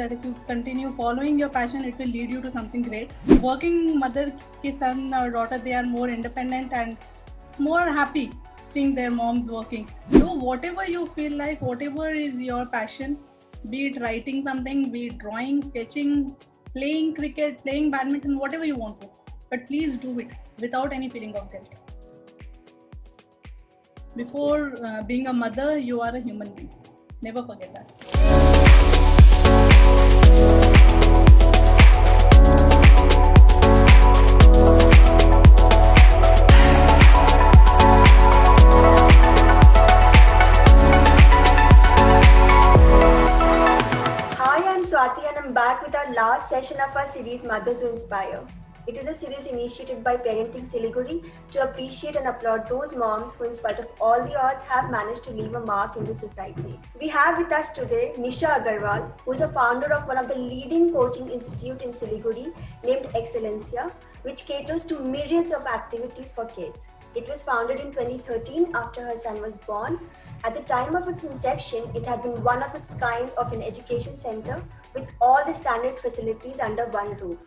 that if you continue following your passion, it will lead you to something great. Working mother ki son or daughter, they are more independent and more happy seeing their moms working. Do whatever you feel like, whatever is your passion, be it writing something, be it drawing, sketching, playing cricket, playing badminton, whatever you want to. But please do it without any feeling of guilt. Before being a mother, you are a human being. Never forget that. Hi, I'm Swati and I'm back with our last session of our series Mothers Who Inspire. It is a series initiated by Parenting Siliguri to appreciate and applaud those moms who, in spite of all the odds, have managed to leave a mark in the society. We have with us today Nisha Agarwal, who is a founder of one of the leading coaching institute in Siliguri named Excellencia, which caters to myriads of activities for kids. It was founded in 2013 after her son was born. At the time of its inception, it had been one of its kind of an education center with all the standard facilities under one roof.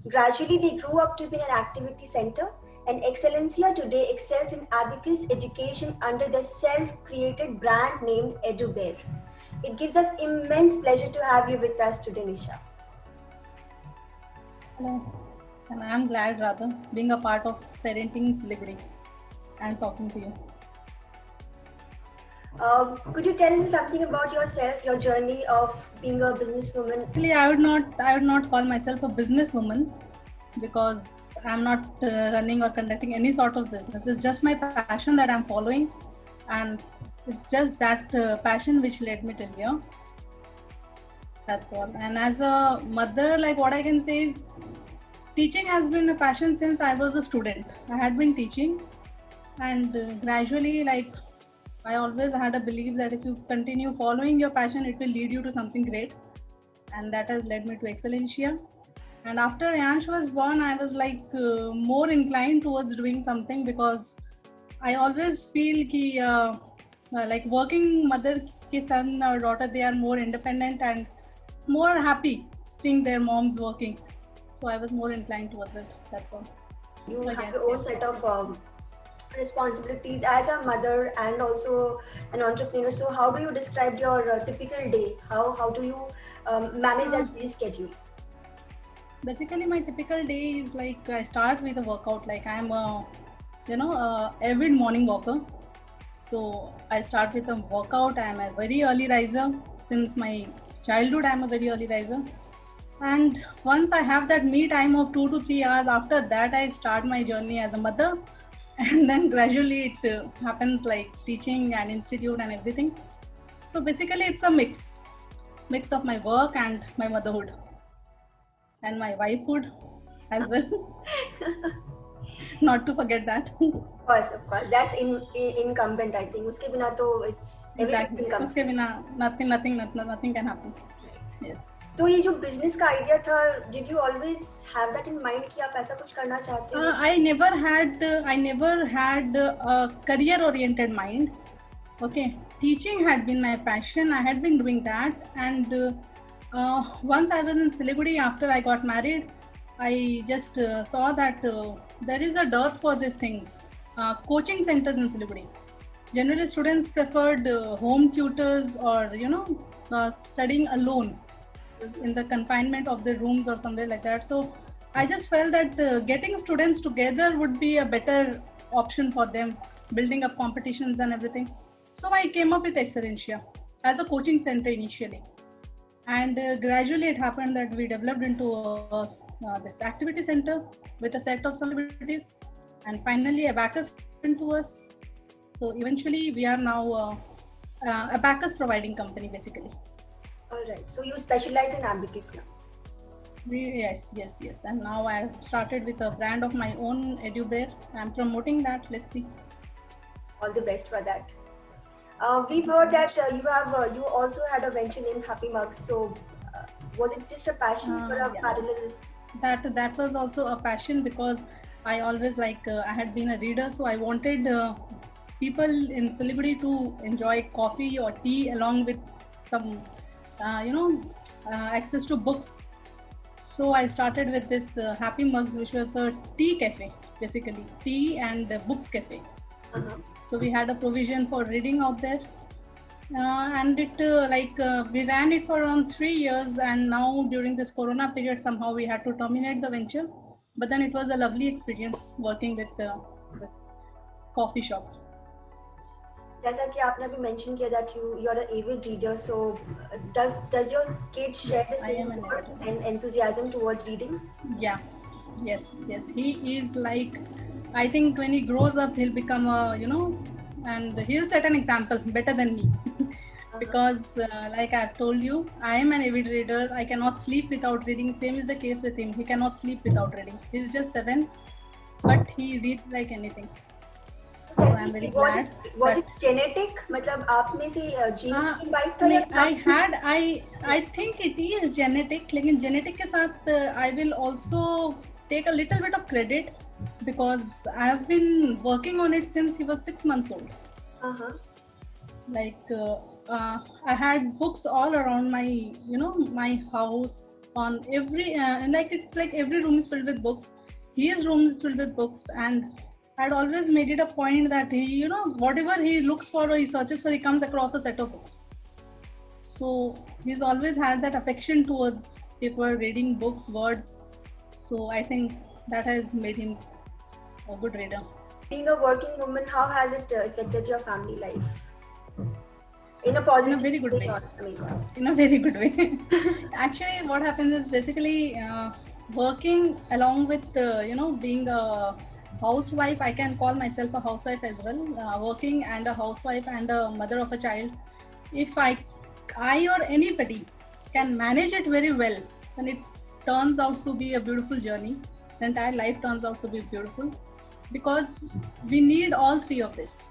Gradually, they grew up to be an activity center, and Excellencia today excels in abacus education under their self-created brand named EduBear. It gives us immense pleasure to have you with us today, Nisha. Hello, and I am glad rather being a part of Parenting Siliguri and talking to you. Could you tell something about yourself, your journey of being a businesswoman? Actually, I would not call myself a businesswoman because I'm not running or conducting any sort of business. It's just my passion that I'm following, and it's just that passion which led me till here. That's all. And as a mother, like what I can say is, teaching has been a passion since I was a student. I had been teaching, and gradually, like I always had a belief that if you continue following your passion, it will lead you to something great. And that has led me to Excellencia. And after Yansh was born, I was like more inclined towards doing something because I always feel like working mother ki son or daughter, they are more independent and more happy seeing their moms working. So I was more inclined towards it. That's all. You have your own set of responsibilities as a mother and also an entrepreneur. So how do you describe your typical day? How do you manage that busy schedule? Basically, my typical day is like I start with a workout. Like I'm a avid morning walker. So I start with a workout. I'm a very early riser. Since my childhood, I'm a very early riser. And once I have that me time of 2 to 3 hours, after that I start my journey as a mother. And then gradually it happens like teaching and institute and everything. So basically it's a mix of my work and my motherhood and my wifehood as well. Not to forget that. Of course. That's incumbent, I think. Uske bina to it's everything Exactly. incumbent. Uske bina nothing can happen. Yes. तो ये जो business का idea था, did you always have that in mind कि आप ऐसा कुछ करना चाहते हो? I never had a career oriented mind. Okay, teaching had been my passion. I had been doing that, and once I was in Siliguri after I got married, I just saw that there is a dearth for this thing. Coaching centers in Siliguri. Generally, students preferred home tutors or studying alone in the confinement of their rooms or somewhere like that. So I just felt that getting students together would be a better option for them, building up competitions and everything. So I came up with Excellencia as a coaching center initially. And gradually it happened that we developed into this activity center with a set of celebrities. And finally Abacus happened to us. So eventually we are now Abacus providing company basically. Alright, so you specialize in abacus now. Yes. And now I have started with a brand of my own, EduBear. I'm promoting that. Let's see. All the best for that. We've heard that you also had a venture named Happy Mugs. So was it just a passion for a parallel? That was also a passion because I always I had been a reader, so I wanted people in Siliguri to enjoy coffee or tea along with some access to books. So I started with this Happy Mugs, which was a tea cafe, basically tea and books cafe. Uh-huh. So we had a provision for reading out there, and it we ran it for around 3 years. And now during this Corona period, somehow we had to terminate the venture. But then it was a lovely experience working with this coffee shop. जैसा कि आपने अभी mention किया that you are an avid reader, so does your kid share the I same am an your avid reader. and enthusiasm towards reading? Yeah, yes. He is like, I think when he grows up, he'll become and he'll set an example better than me. Because like I've told you, I am an avid reader. I cannot sleep without reading. Same is the case with him. He cannot sleep without reading. He's just 7, but he reads like anything. So I'm very glad. Was it genetic? मतलब आप में से genes की bite था या? I think it is genetic. लेकिन genetic के साथ I will also take a little bit of credit because I have been working on it since he was 6 months old. Uh-huh. I had books all around my house. On every it's like every room is filled with books. His room is filled with books, and I'd always made it a point that he, whatever he looks for or he searches for, he comes across a set of books. So he's always had that affection towards paper, reading books, words. So I think that has made him a good reader. Being a working woman, how has it affected your family life? In a positive, in a very good way. In a very good way. Actually, what happens is basically working along with being a housewife. I can call myself a housewife as well. Working and a housewife and a mother of a child. If I or anybody can manage it very well, then it turns out to be a beautiful journey. The entire life turns out to be beautiful because we need all three of this.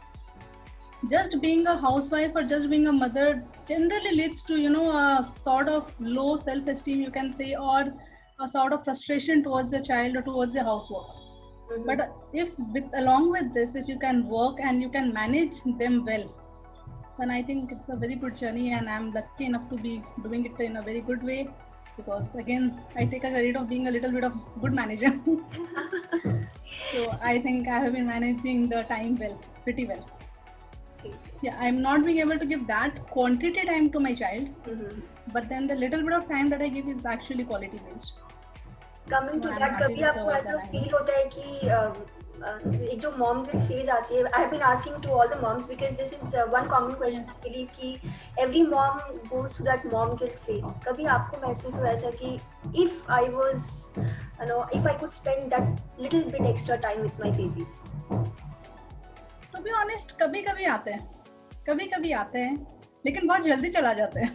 Just being a housewife or just being a mother generally leads to a sort of low self-esteem, you can say, or a sort of frustration towards the child or towards the housework. Mm-hmm. But along with this, if you can work and you can manage them well, then I think it's a very good journey, and I'm lucky enough to be doing it in a very good way, because again I take a credit of being a little bit of good manager. So I think I have been managing the time pretty well. Yeah, I'm not being able to give that quantity time to my child, but then the little bit of time that I give is actually quality based. Coming to that, कभी आपको ऐसा feel होता है कि एक जो mom guilt phase आती है? I have been asking to all the moms because this is one common question. I believe कि every mom goes to that mom guilt phase. कभी आपको महसूस हुआ ऐसा कि if I could spend that little bit extra time with my baby? To be honest, कभी कभी आते हैं लेकिन बहुत जल्दी चला जाते हैं.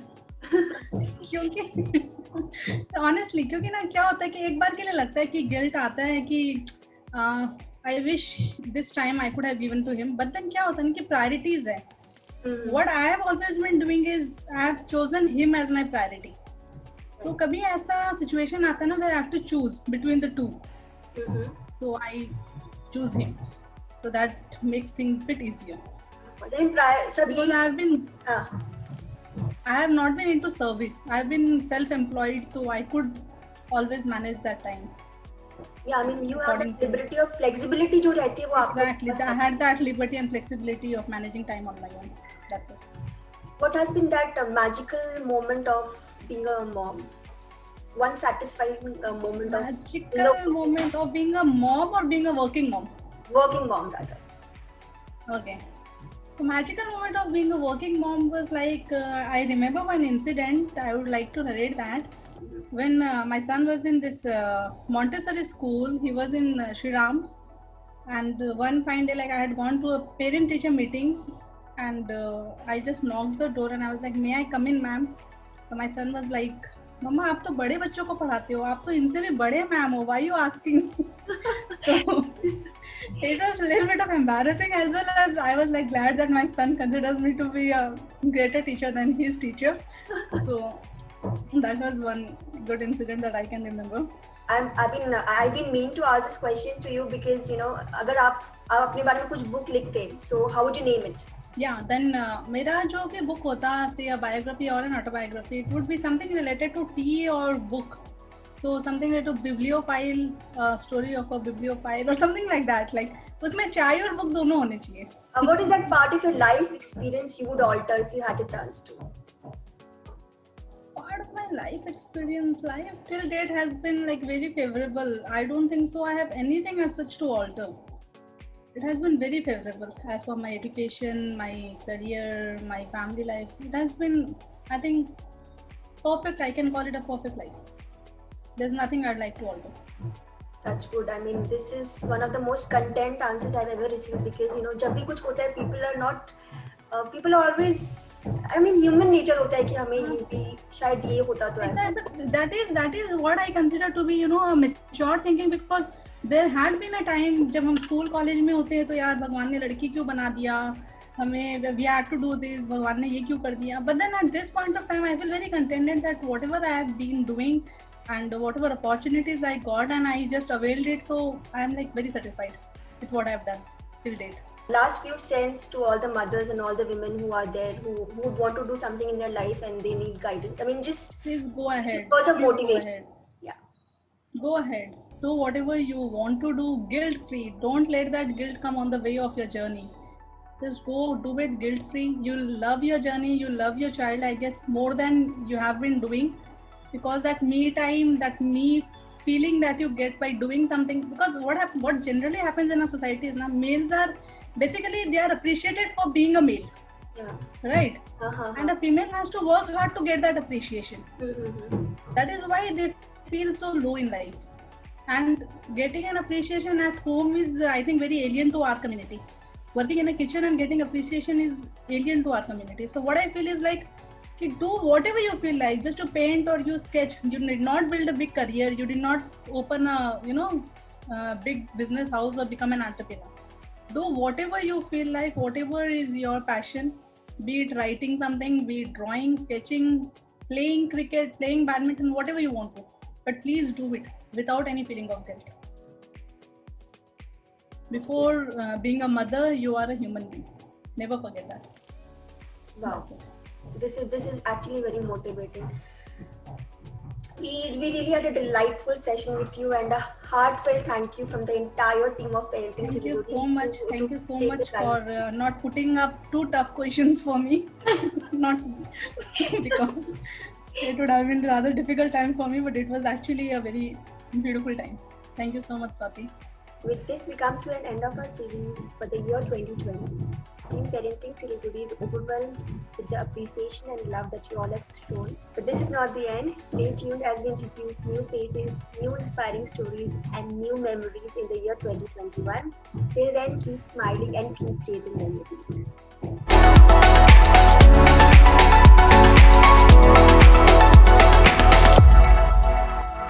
क्योंकि honestly, क्योंकि ना क्या होता है कि एक बार के लिए लगता है कि गिल्ट आता है कि I wish this time I could have given to him, but then क्या होता है ना कि priorities है. What I have always been doing is I have chosen him as my priority. तो कभी ऐसा situation आता है ना where I have to choose between the two. So I choose him. So that makes things a bit easier. I have not been into service. I have been self-employed, so I could always manage that time. Yeah, I mean, you have a liberty of flexibility जो रहती है वो आपको. Exactly. I had that liberty and flexibility of managing time on my own. That's it. What has been that magical moment of being a mom? One satisfying moment of being a mom or being a working mom? Working mom, rather. Okay. The magical moment of being a working mom was like, I remember one incident. I would like to narrate that. When my son was in this Montessori school, he was in Sri Ram's, and one fine day, like I had gone to a parent-teacher meeting, and I just knocked the door and I was like, "May I come in, ma'am?" So my son was like, "Mama, आप तो बड़े बच्चों को पढ़ाते हो, आप तो इनसे भी बड़े मैम हो, why are you asking?" So it was a little bit of embarrassing, as well as I was like glad that my son considers me to be a greater teacher than his teacher. So that was one good incident that I can remember. I've been meaning to ask this question to you because अगर आप अपने बारे में कुछ book लिखते, so how would you name it? Yeah, then मेरा जो भी book होता, say a biography or an autobiography, it would be something related to tea or book. So something related to bibliophile, story of a bibliophile or something like that. Like उसमें चाय और book दोनों होने चाहिए. What is that part of your life experience you would alter if you had a chance to? Part of my life experience, life till date has been like very favorable. I don't think so I have anything as such to alter. It has been very favorable as for my education, my career, my family life. It has been, I think, perfect. I can call it a perfect life. There's nothing I'd like to alter. That's good. I mean, this is one of the most content answers I've ever received, because जब भी कुछ होता है, people are always, I mean, human nature होता है कि हमें ये भी शायद ये होता तो ऐसा. That is what I consider to be, a mature thinking, because there had been a time जब हम स्कूल कॉलेज में होते हैं तो यार भगवान ने लड़की क्यों बना दिया, हमें we had to do this, भगवान ने ये क्यों कर दिया. But then at this point of time I feel very contented that whatever I have been doing and whatever opportunities I got and I just availed it, so I am like very satisfied with what I have done till date. Last few cents to all the mothers and all the women who are there who would want to do something in their life and they need guidance. I mean, just please go ahead. Because of motivation. Yeah. Go ahead. Do whatever you want to do guilt-free. Don't let that guilt come on the way of your journey. Just go do it guilt-free. You'll love your journey. You'll love your child, I guess, more than you have been doing. Because that me time, that me feeling that you get by doing something, because what generally happens in our society is now males are basically, they are appreciated for being a male. Yeah. Right? And a female has to work hard to get that appreciation. That is why they feel so low in life. And getting an appreciation at home is, I think, very alien to our community. Working in a kitchen and getting appreciation is alien to our community. So what I feel is like, do whatever you feel like, just to paint or you sketch. You did not build a big career. You did not open a, big business house or become an entrepreneur. Do whatever you feel like, whatever is your passion, be it writing something, be it drawing, sketching, playing cricket, playing badminton, whatever you want to. But please do it without any feeling of guilt. Before being a mother, you are a human being. Never forget that. Wow. This is actually very motivating. We really had a delightful session with you and a heartfelt thank you from the entire team of Parenting Siliguri. Thank you so much. Thank you so much for not putting up too tough questions for me. Not because it would have been a rather difficult time for me, but it was actually a very beautiful time. Thank you so much, Swati. With this, we come to an end of our series for the year 2020. Team Parenting Siliguri is overwhelmed with the appreciation and love that you all have shown. But this is not the end. Stay tuned as we introduce new faces, new inspiring stories, and new memories in the year 2021. Till then, keep smiling and keep creating memories.